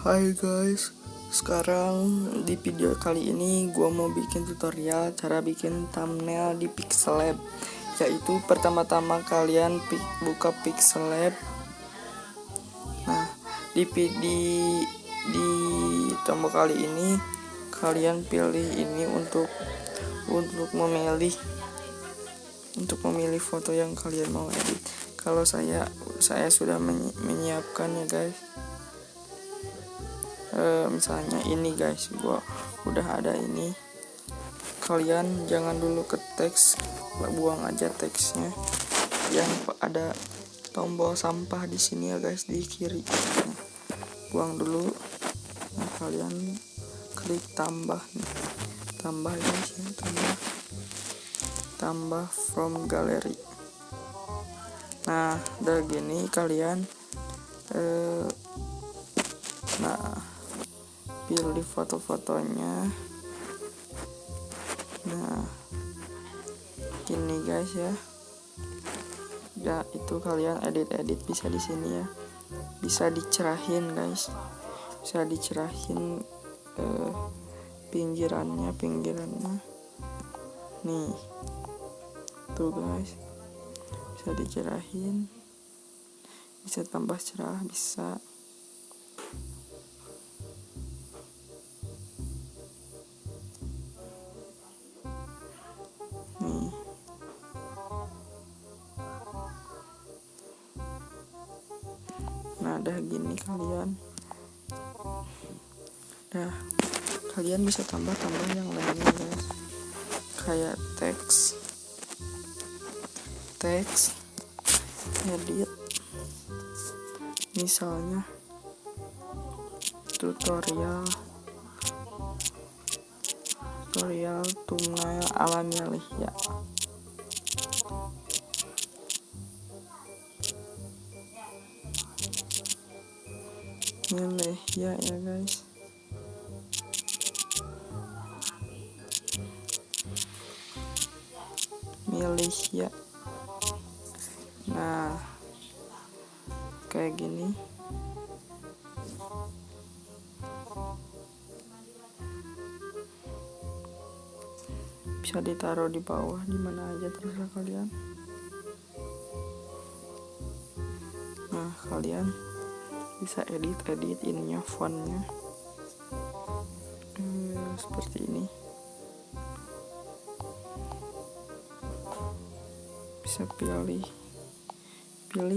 Hai guys, sekarang di video kali ini gua mau bikin tutorial cara bikin thumbnail di Pixel. Yaitu pertama-tama kalian buka Pixel. Nah, di tombol kali ini kalian pilih ini untuk memilih foto yang kalian mau edit. Kalau saya sudah menyiapkan ya guys. Misalnya ini guys, gua udah ada ini. Kalian jangan dulu ke teks, buang aja teksnya. Yang ada tombol sampah di sini ya guys, di kiri. Nah, buang dulu. Nah, kalian klik tambah nih. Tambah guys ya, tambah from gallery. Nah, udah gini kalian pilih foto-fotonya. Nah, gini guys ya. Ya, itu kalian edit bisa di sini ya. Bisa dicerahin guys. Bisa dicerahin pinggirannya. Nih. Tuh guys. Bisa dicerahin. Bisa tambah cerah, bisa. Nah, dah gini kalian bisa tambah yang lainnya guys, kayak teks edit, misalnya tutorial thumbnail ala Milyhya. Ya guys. Milyhya. Nah, kayak gini. Bisa ditaruh di bawah, di mana aja terserah kalian. Nah, kalian bisa edit ininya, fontnya seperti ini. Bisa pilih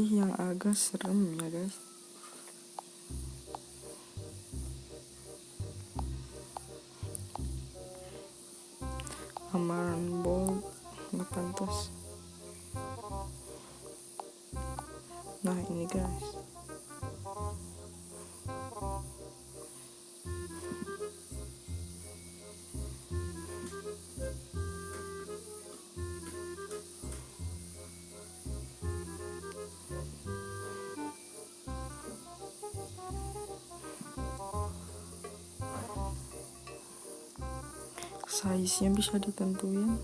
yang agak serem ya guys. Amaran bold nggak pantas. Nah, ini guys. Size-nya bisa ditentuin.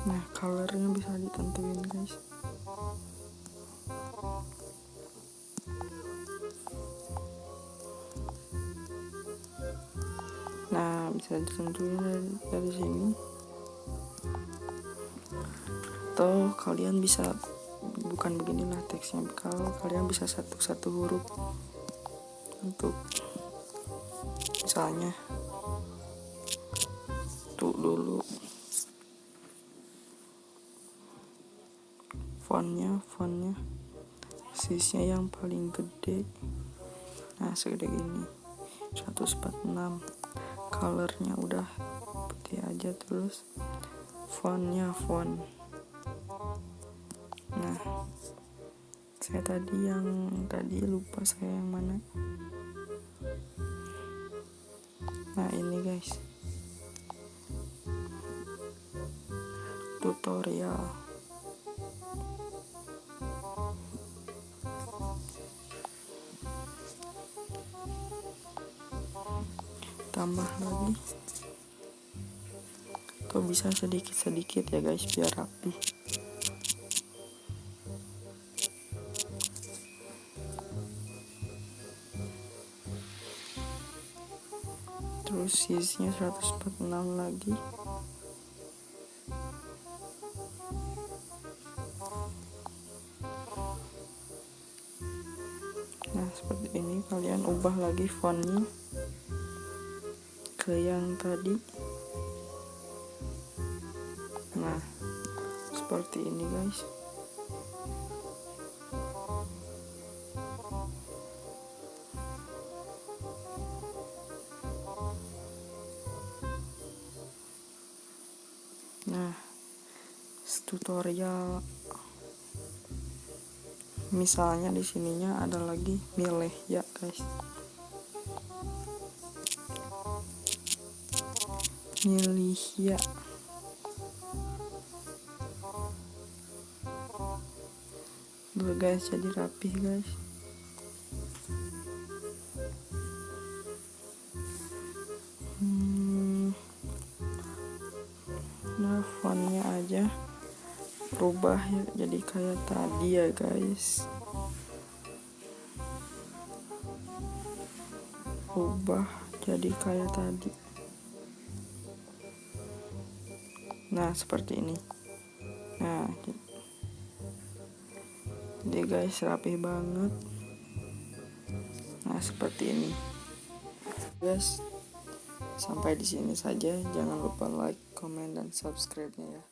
Nah, colornya bisa ditentuin guys. Nah, bisa ditentuin dari sini. Atau kalian bisa bukan beginilah teksnya. Kalau kalian bisa satu huruf untuk misalnya tuh dulu fontnya size-nya yang paling gede. Nah, segede gini, 146. Colornya udah putih aja, terus fontnya. Nah, saya tadi lupa saya yang mana. Nah, ini guys, tutorial. ditambah lagi, atau bisa sedikit-sedikit ya guys biar rapi. Terus size-nya 146 lagi. Nah seperti ini, kalian ubah lagi fontnya ke yang tadi. Nah seperti ini guys. Nah tutorial misalnya di sininya ada lagi Milyhya guys. Milyhya dulu guys, jadi rapih guys. Nah fontnya aja rubah ya jadi kayak tadi ya guys. Rubah jadi kayak tadi. Nah seperti ini. Nah jadi guys rapih banget. Nah seperti ini guys. Sampai di sini saja. Jangan lupa like, comment, dan subscribe-nya ya.